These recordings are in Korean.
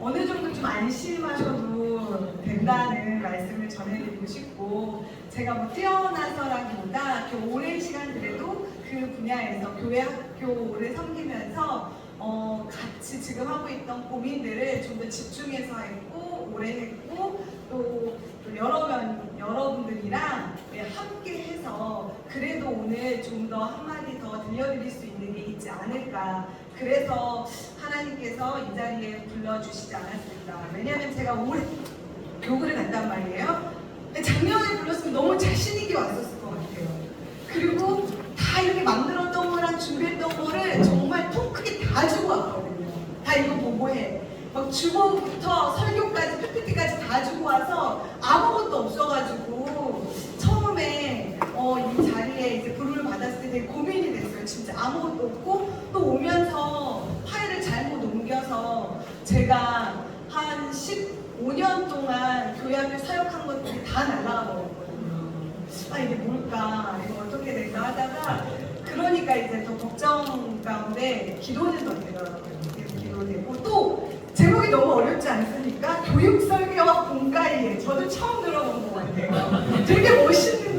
어느 정도 좀 안심하셔도 된다는 말씀을 전해드리고 싶고, 제가 뭐 뛰어나서라기보다 이렇게 오랜 시간 그래도 그 분야에서 교회 학교를 섬기면서 같이 지금 하고 있던 고민들을 좀 더 집중해서 했고 오래 했고 또 여러분들이랑 함께 해서 그래도 오늘 좀 더 한마디 더 들려드릴 수 있는 게 있지 않을까. 그래서 하나님께서 이 자리에 불러주시지 않았을까. 왜냐하면 제가 올해 교구를 간단 말이에요. 작년에 불렀으면 너무 자신있게 왔었을 것 같아요. 그리고 다 이렇게 만들었던 거랑 준비했던 거를 정말 통 크게 다 주고 왔거든요. 다 이거 보고 해. 막 주보부터 설교까지 PPT까지 다 주고 와서 아무것도 없어가지고 처음에 이 자리에 이제 부름을 받았을 때 되게 고민이 됐어요. 진짜 아무것도 없고 또 오면서 파일을 잘못 옮겨서 제가 한 15년 동안 교회 앞에 사역한 것들이 다 날아가 버렸거든요. 아 이게 뭘까? 이거 어떻게 될까 하다가 그러니까 이제 더 걱정 가운데 기도는 더 되더라고요. 기도되고 또 제목이 너무 어렵지 않습니까? 교육설계와 공과이해. 저도 처음 들어본 것 같아요. 되게 멋있는데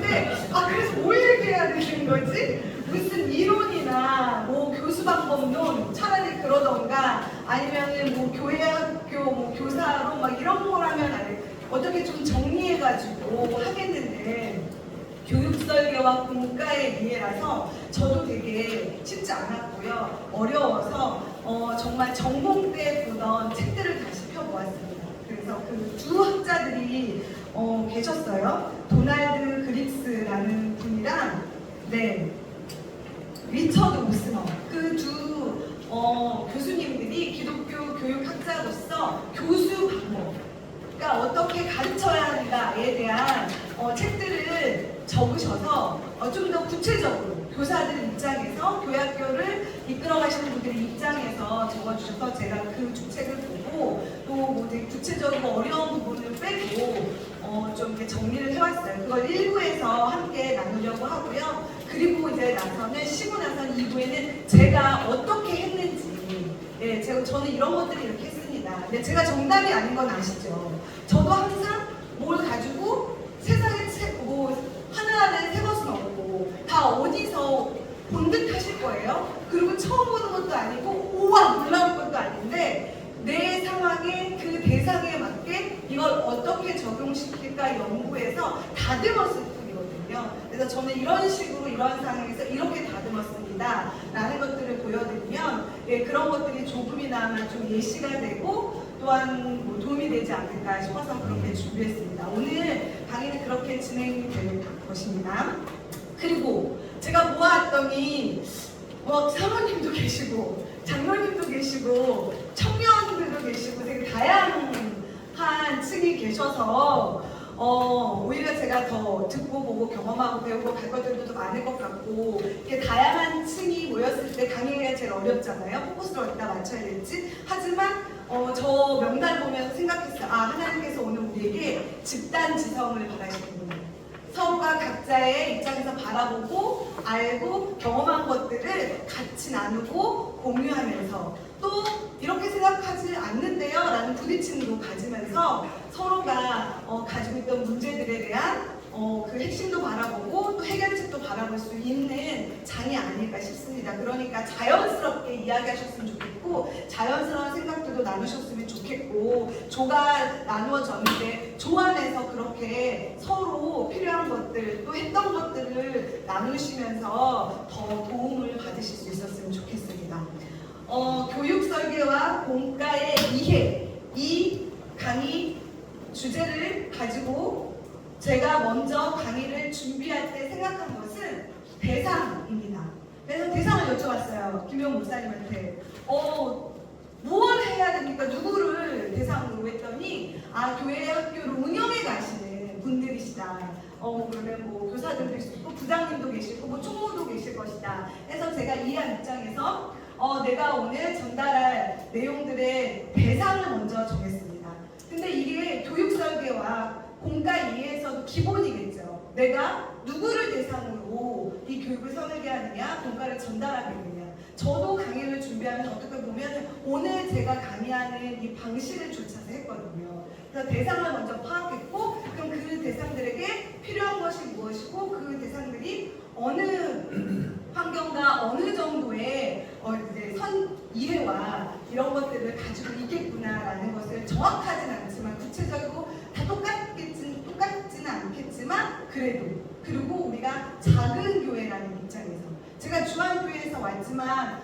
그래서 뭘 얘기해야 되는 거지? 무슨 이론이나 뭐 교수 방법론 차라리 그러던가 아니면은 뭐 교회 학교 뭐 교사로 막 이런 거라면 어떻게 좀 정리해가지고 하겠는데 교육설계와 공과의 이해라서 저도 되게 쉽지 않았고요. 어려워서 정말 전공 때 보던 책들을 다시 펴보았습니다. 그래서 그 두 학자들이 계셨어요. 도널드 그립스라는 분이랑 리처드 오스너. 그 두 교수님들이 기독교 교육학자로서 교수 방법, 그러니까 어떻게 가르쳐야 한다에 대한 책들을 적으셔서 좀 더 구체적으로 교사들 입장에서 교회학교를 이끌어가시는 분들의 입장에서 적어주셔서 제가 그 책을 보고 또 뭐 되게 구체적이고 어려운 부분을 빼고 좀 이렇게 정리를 해왔어요. 그걸 1부에서 함께 나누려고 하고요. 그리고 이제 나서는 쉬고 나서는 2부에는 제가 어떻게 했는지, 저는 이런 것들을 이렇게 했습니다. 근데 제가 정답이 아닌 건 아시죠? 저도 항상 뭘 가지고 세상에 하늘하늘 새 것은 없고 다 어디서 본 듯 하실 거예요. 그리고 처음 보는 것도 아니고 우와 놀라울 것도 아닌데 내 상황에 그 대상에 맞게 이걸 어떻게 적용시킬까 연구해서 다듬었을 뿐이거든요. 그래서 저는 이런 식으로 이러한 상황에서 이렇게 다듬었습니다 라는 것들을 보여드리면 그런 것들이 조금이나마 좀 예시가 되고 또한 뭐 도움이 되지 않을까 싶어서 그렇게 준비했습니다. 오늘 강의는 그렇게 진행이 될 것입니다. 그리고 제가 모았더니 사모님도 계시고 장로님도 계시고 청년들도 계시고 되게 다양한 층이 계셔서 오히려 제가 더 듣고 보고 경험하고 배우고 갈 것들도 더 많을 것 같고 이렇게 다양한 층이 모였을 때 강의가 제일 어렵잖아요. 포커스를 어디다 맞춰야 될지. 하지만 저 명단 보면서 생각했어요. 하나님께서 오늘 우리에게 집단 지성을 바라시는구나. 서로가 각자의 입장에서 바라보고 알고 경험한 것들을 같이 나누고 공유하면서 또 이렇게 생각하지 않는데요 라는 부딪힘도 가지면서 서로가 가지고 있던 문제들에 대한 그 핵심도 바라보고 또 해결책도 바라볼 수 있는 장이 아닐까 싶습니다. 그러니까 자연스럽게 이야기하셨으면 좋겠고 자연스러운 생각들도 나누셨으면 좋겠고 조가 나누어졌는데 조 안에서 그렇게 서로 필요한 것들 또 했던 것들을 나누시면서 더 도움을 받으실 수 있었으면 좋겠습니다. 교육설계와 공과의 이해, 이 강의 주제를 가지고 제가 먼저 강의를 준비할 때 생각한 것은 대상입니다. 그래서 대상을 여쭤봤어요. 김용 목사님한테. 무엇을 해야 됩니까? 누구를 대상으로 했더니 교회 학교를 운영해 가시는 분들이시다. 그러면 뭐 교사들도 있고 부장님도 계시고 뭐 총무도 계실 것이다. 그래서 제가 이해한 입장에서 내가 오늘 전달할 내용들의 대상을 먼저 정했습니다. 근데 이게 교육설계와 공과 이해에서도 기본이겠죠. 내가 누구를 대상으로 이 교육을 선하게 하느냐, 공과를 전달하게 하느냐. 저도 강의를 준비하면서 어떻게 보면 오늘 제가 강의하는 이 방식을 조차서 했거든요. 그래서 대상을 먼저 파악했고, 그럼 그 대상들에게 필요한 것이 무엇이고, 그 대상들이 어느 환경과 어느 정도의 이제 이해와 이런 것들을 가지고 있겠구나라는 것을 정확하진 않지만 구체적으로 다 똑같지는 않겠지만 그리고 우리가 작은 교회라는 입장에서 제가 주한교회에서 왔지만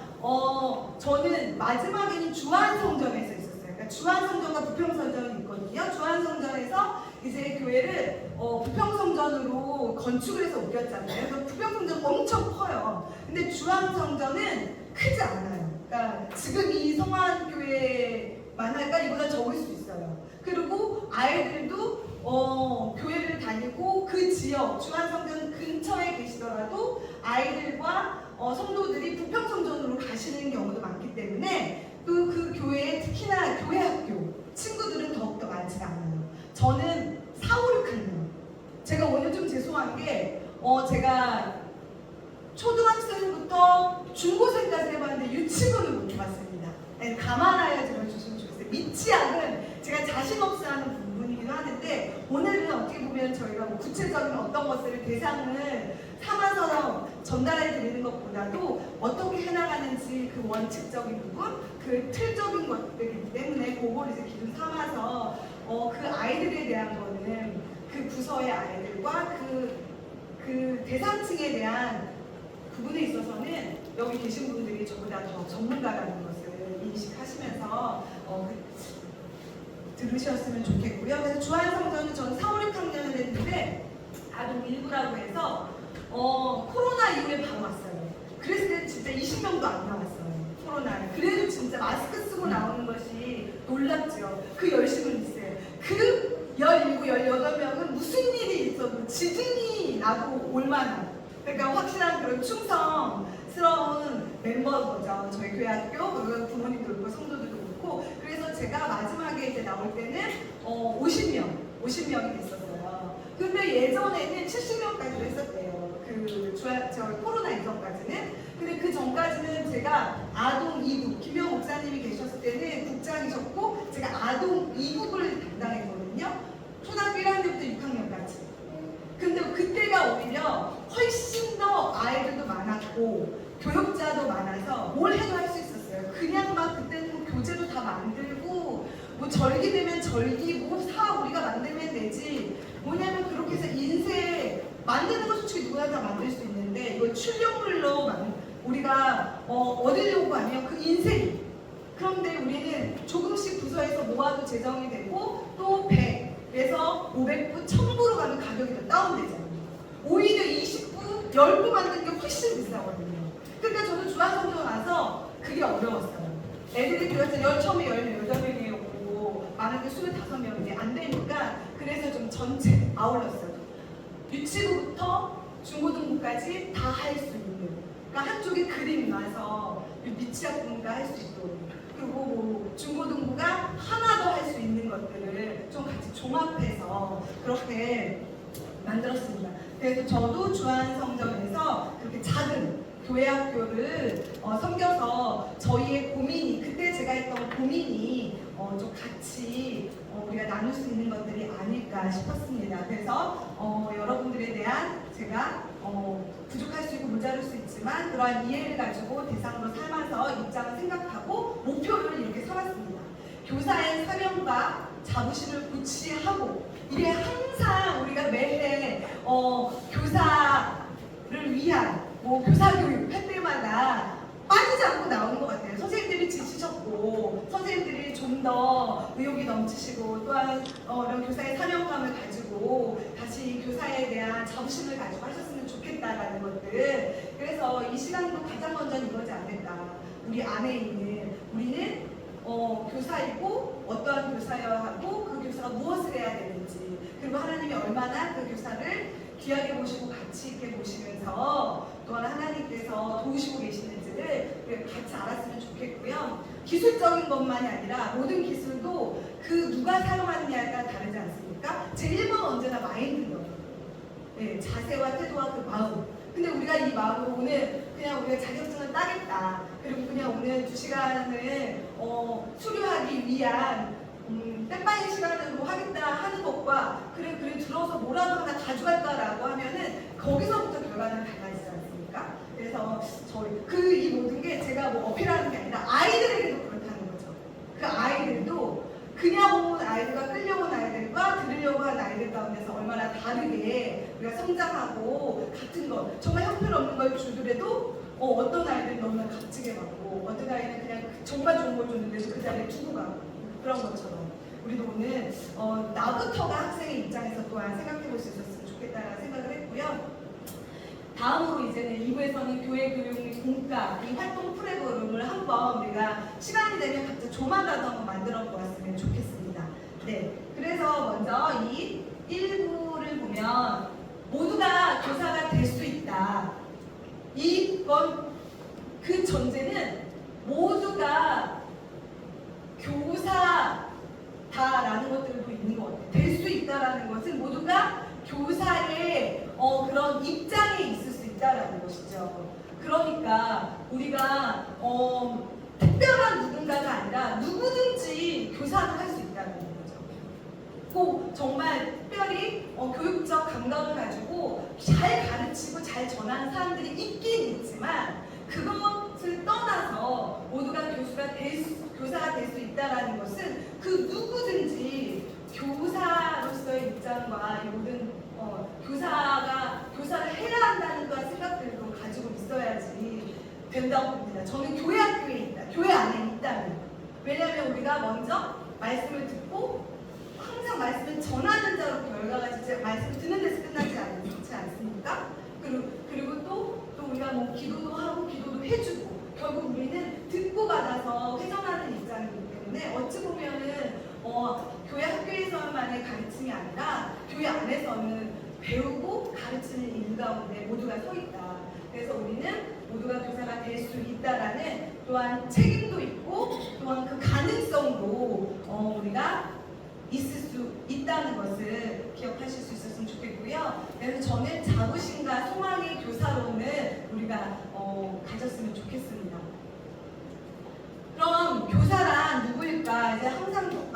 저는 마지막에는 주한성전에서 있었어요. 그러니까 주한성전과 부평성전이 있거든요. 주한성전에서 이제 교회를 부평성전으로 건축을 해서 옮겼잖아요. 그래서 부평성전 엄청 커요. 근데 주한성전은 크지 않아요. 그러니까 지금 이 성화교회만 할까 이보다 적을 수 있어요. 그리고 아이들도 교회를 다니고 그 지역 주한성전 근처에 계시더라도 아이들과 성도들이 부평성전으로 가시는 경우도 많기 때문에 또 그 교회에 특히나 교회학교 친구들은 더욱더 많지가 않아요. 저는 4, 5, 6학년 제가 오늘 좀 죄송한 게 제가 초등학생부터 중고생까지 해봤는데 유치부는 못 해봤습니다. 네, 감안하여 들어주시면 좋겠어요. 미취학은 제가 자신 없어 하는 부분이기도 하는데 오늘은 어떻게 보면 저희가 뭐 구체적인 어떤 것을 대상을 삼아서 전달해 드리는 것보다도 어떻게 해나가는지 그 원칙적인 부분, 그 틀적인 것들이기 때문에 그걸 이제 기준 삼아서 그 아이들에 대한 거는 그 부서의 아이들과 그 대상층에 대한 부분에 있어서는 여기 계신 분들이 저보다 더 전문가라는 것을 인식하시면서 들으셨으면 좋겠고요. 그래서 주한성전은 저는 4, 5, 6학년을 했는데 아동 1부라고 해서 코로나 이후에 바로 왔어요. 그랬을 때 진짜 20명도 안 나왔어요. 코로나를. 그래도 진짜 마스크 쓰고 나오는 것이 놀랍죠. 그 열심은 있어요. 그 17, 18명은 무슨 일이 있어도 지진이 나도 올만한 그러니까 확실한 그런 충성스러운 멤버인 거죠. 저희 교회학교 그리고 부모님도 그렇고 성도들도 그렇고 그래서 제가 마지막에 이제 나올 때는 50명이 됐었어요. 근데 예전에는 70명까지도 했었대요. 저 코로나 이전까지는. 근데 그 전까지는 제가 아동 2국 김명 목사님이 계셨을 때는 국장이셨고 제가 아동 2국을 담당했거든요. 초등학교 1학년부터 6학년까지. 근데 그때가 오히려 훨씬 더 아이들도 많았고 교육자도 많아서 뭘 해도 할 수 있었어요. 그냥 막 그때는 뭐 교재도 다 만들고 뭐 절기 되면 절기 뭐 우리가 만들면 되지. 뭐냐면 그렇게 해서 인쇄 만드는 거 솔직히 누구나 다 만들 수 있는데 이걸 출력물로 우리가 얻으려고 하면 그 인쇄 그런데 우리는 조금씩 부서에서 모아도 재정이 되고 또 100에서 500부, 1000부로 가면 가격이 더 다운되잖아요. 오히려 20부, 10부 만드는 게 훨씬 비싸거든요. 그러니까 저는 주한성전 와서 그게 어려웠어요. 애들이 그래서 처음에 18명이었고 많은 게 25명인데 안 되니까 그래서 좀 전체 아울렀어요. 유치부부터 중고등부까지 다 할 수 있는 그러니까 한쪽에 그림이 나서 미취학부가 할 수 있도록 그리고 뭐 중고등부가 하나 더 할 수 있는 것들을 좀 같이 종합해서 그렇게 만들었습니다. 그래서 저도 주한성전에서 그렇게 작은 교회학교를 섬겨서 저희의 고민이 그때 제가 했던 고민이 좀 같이 우리가 나눌 수 있는 것들이 아닐까 싶었습니다. 그래서 여러분들에 대한 제가 부족할 수 있고 모자랄 수 있지만 그러한 이해를 가지고 대상으로 삼아서 입장을 생각하고 목표를 이렇게 삼았습니다. 교사의 사명과 자부심을 고취하고 이게 항상 우리가 매해 교사를 위한 교사교육 할 때마다 빠지지 않고 나오는 것 같아요. 선생님들이 지치셨고 선생님들이 좀 더 의욕이 넘치시고 또한 이런 교사의 사명감을 가지고 다시 교사에 대한 자부심을 가지고 하셨으면 좋겠다라는 것들 그래서 이 시간도 가장 먼저 이거지 않을까 우리 안에 있는 우리는 교사이고 어떠한 교사여야 하고 그 교사가 무엇을 해야 되는지 그리고 하나님이 얼마나 그 교사를 귀하게 보시고 가치 있게 보시면서 또한 하나님께서 도우시고 계시는지를 같이 알았으면 좋겠고요. 기술적인 것만이 아니라 모든 기술도 그 누가 사용하느냐가 다르지 않습니까? 제일 먼저 언제나 마인드예요. 네, 자세와 태도와 그 마음. 근데 우리가 이 마음으로 오늘 그냥 우리가 자격증을 따겠다. 그리고 그냥 오늘 2시간을 위한 땜빵의 시간으로 하겠다 하는 것과 그래 들어서 뭐라도 하나 가져갈까라고 하면은 거기서부터 결과는 달라지지 않습니까? 그래서 저희 이 모든 게 제가 뭐 어필하는 게 아니라 아이들에게도 그렇다는 거죠. 그 아이들도 그냥 온 아이들과 끌려온 아이들과 들으려고 한 아이들 가운데서 얼마나 다르게 우리가 성장하고 같은 것 정말 형편없는 걸 주더라도 어떤 아이들은 너무나 값지게 받고 어떤 아이는 그냥 정말 좋은 걸 줬는데도 그 자리에 두고 가고 그런 것처럼 우리도 오늘 나부터가 학생의 입장에서 또한 생각해 볼 수 있었으면 좋겠다는 생각을 했고요. 다음으로 이제는 2부에서는 교회 교육 및 공과 이 활동 프로그램을 한번 우리가 시간이 되면 각자 조만간 한번 만들어 보았으면 좋겠습니다. 네, 그래서 먼저 이 1부를 보면 모두가 교사가 될 수 있다. 이건 그 전제는 모두가 교사다라는 것들도 있는 것 같아요. 될 수 있다라는 것은 모두가 교사의 그런 입장에 있을 수 있다라는 것이죠. 그러니까 우리가 특별한 누군가가 아니라 누구든지 교사를 할 수 있다는 거죠. 꼭 정말 특별히 교육적 감각을 가지고 잘 가르치고 잘 전하는 사람들이 있긴 있지만 그것을 떠나서 모두가 교사가 될 수 있다는 것은 그 누구든지 교사로서의 입장과 모든 교사를 해야 한다는 그런 생각들도 가지고 있어야지 된다고 봅니다. 저는 교회 학교에 있다, 교회 안에 있다면. 왜냐하면 우리가 먼저 말씀을 듣고 항상 말씀을 전하는 자로 결과가 진짜 말씀을 듣는 데서 끝나지 않지 않습니까? 그리고 또 우리가 뭐 기도도 하고 기도도 해주고 결국 우리는 듣고 받아서 회전하는 입장이기 때문에 어찌 보면은 교회 학교에서만의 가르침이 아니라 교회 안에서는 배우고 가르치는 일 가운데 모두가 서 있다. 그래서 우리는 모두가 교사가 될 수 있다라는 또한 책임도 있고 또한 그 가능성도 우리가 있을 수 있다는 것을 기억하실 수 있었으면 좋겠고요. 그래서 저는 자부심과 소망의 교사론을 우리가 가졌으면 좋겠습니다. 그럼 교사란 누구일까? 이제 항상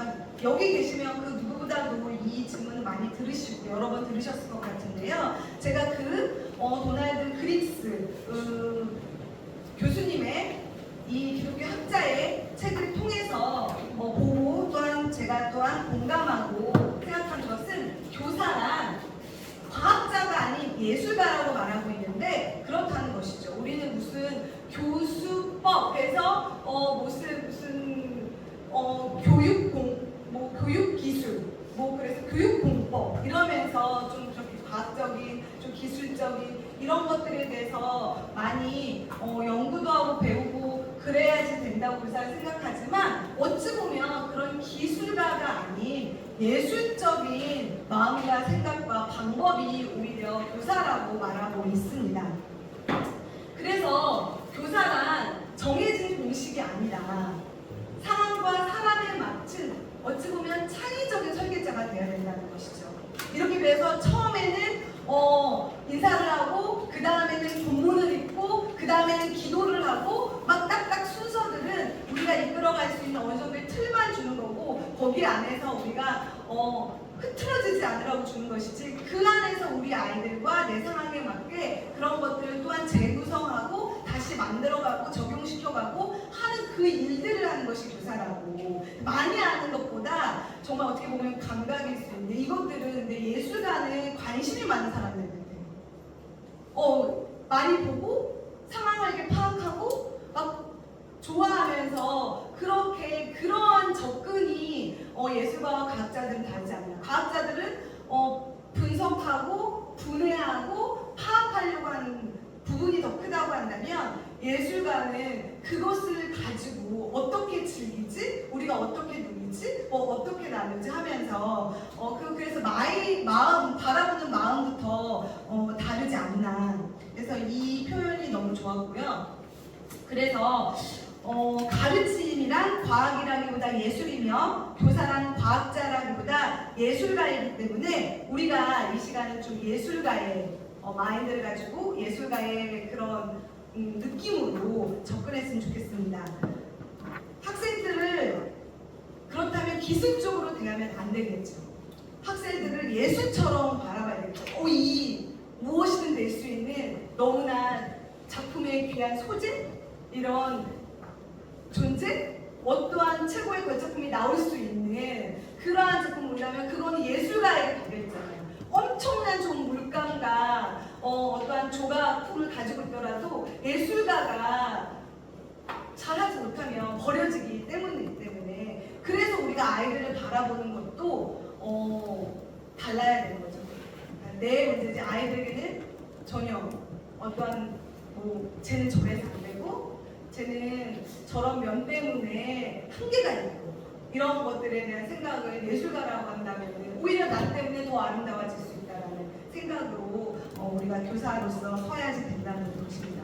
여기 계시면 그 누구보다도 이 질문을 많이 들으시고 여러 번 들으셨을 것 같은데요. 제가 도널드 그릭스 교수님의 이 기독교 학자의 책을 통해서 보고 또한 제가 또한 공감하고 생각한 것은 교사란 과학자가 아닌 예술가라고 말하고 있는데 그렇다는 것이죠. 우리는 무슨 교수법에서 무슨 교육기술 그래서 교육공법 이러면서 좀 과학적인 좀 기술적인 이런 것들에 대해서 많이 연구도 하고 배우고 그래야지 된다고 교사를 생각하지만 어찌 보면 그런 기술가가 아닌 예술적인 마음과 생각과 방법이 오히려 교사라고 말하고 있습니다. 그래서 교사란 정해진 공식이 아니라 상황과 사람에 맞춘 어찌 보면 창의적인 설계자가 되어야 된다는 것이죠. 이렇게 돼서 처음에는 인사를 하고 그 다음에는 본문을 읽고 그 다음에는 기도를 하고 막 딱딱 순서들은 우리가 이끌어갈 수 있는 어느 정도의 틀만 주는 거고 거기 안에서 우리가 흐트러지지 않으라고 주는 것이지 그 안에서 우리 아이들과 내 상황에 맞게 그런 것들을 또한 재구성하고 다시 만들어가고 적용시켜가고 하는 그 일들을 하는 것이 교사라고. 많이 하는 것보다 정말 어떻게 보면 감각일 수 있는데 이것들은 내 예술가는 관심이 많은 사람들인데 많이 보고 상황을 이렇게 파악하고 막 좋아하면서 그런 접근이 예술가와 과학자들은 다르지 않나요? 과학자들은 분석하고 분해하고 파악하려고 하는 부분이 더 크다고 한다면 예술가는 그것을 가지고 어떻게 즐기지? 우리가 어떻게 누리지? 어떻게 나누지? 하면서 그래서 마음 바라보는 마음부터 다르지 않나. 그래서 이 표현이 너무 좋았고요. 그래서 가르침이란 과학이라기보다 예술이며 교사란 과학자라기보다 예술가이기 때문에 우리가 이 시간은 좀 예술가의 마인드를 가지고 예술가의 그런 느낌으로 접근했으면 좋겠습니다. 학생들을 기습적으로 대하면 안 되겠죠. 학생들을 예수처럼 바라봐야겠죠. 이 무엇이든 될 수 있는 너무나 작품의 귀한 소재, 이런 존재, 어떠한 최고의 걸작품이 나올 수 있는 그러한 작품을 본다면 그건 예술가에게 달려있잖아요. 엄청난 좋은 물감과 어떠한 조각품을 가지고 있더라도 예술가가 잘하지 못하면 버려지기 때문이기 때문에, 그래서 우리가 아이들을 바라보는 것도 달라야 되는 거죠. 내 문제지 아이들에게는 전혀 어떠한 쟤는 저래서 안 되고 쟤는 저런 면 때문에 한계가 있고 이런 것들에 대한 생각을 예술가라고 한다면 오히려 나 때문에 더 아름다워질 수 있다는 생각으로 우리가 교사로서 서야지 된다는 것입니다.